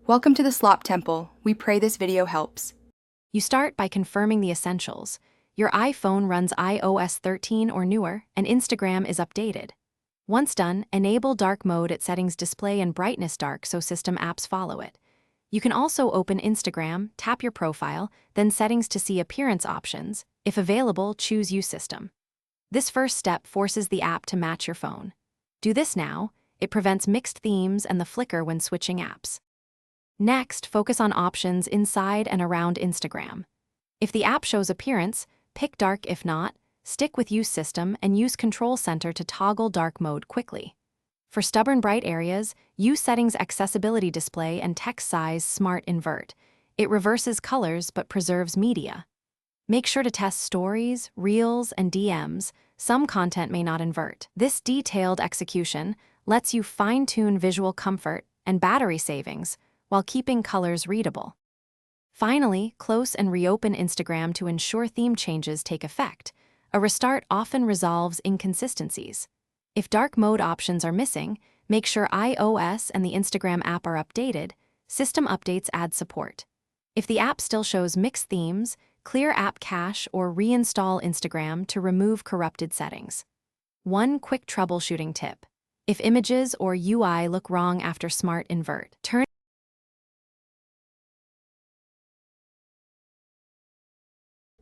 Welcome to the Slop Temple. We pray this video helps. You start by confirming the essentials. Your iPhone runs iOS 13 or newer, and Instagram is updated. Once done, enable dark mode at settings display and brightness dark so system apps follow it. You can also open Instagram, tap your profile, then settings to see appearance options. If available, choose Use System. This first step forces the app to match your phone. Do this now. It prevents mixed themes and the flicker when switching apps. Next, focus on options inside and around Instagram. If the app shows appearance, pick dark. If not, stick with Use System and use Control Center to toggle dark mode quickly. For stubborn bright areas, use Settings Accessibility Display and Text Size Smart Invert. It reverses colors but preserves media. Make sure to test stories, reels, and DMs. Some content may not invert. This detailed execution lets you fine-tune visual comfort and battery savings while keeping colors readable. Finally, close and reopen Instagram to ensure theme changes take effect. A restart often resolves inconsistencies. If dark mode options are missing, make sure iOS and the Instagram app are updated. System updates add support. If the app still shows mixed themes, clear app cache or reinstall Instagram to remove corrupted settings. One quick troubleshooting tip. If images or UI look wrong after Smart Invert, turn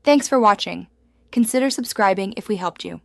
Thanks for watching. Consider subscribing if we helped you.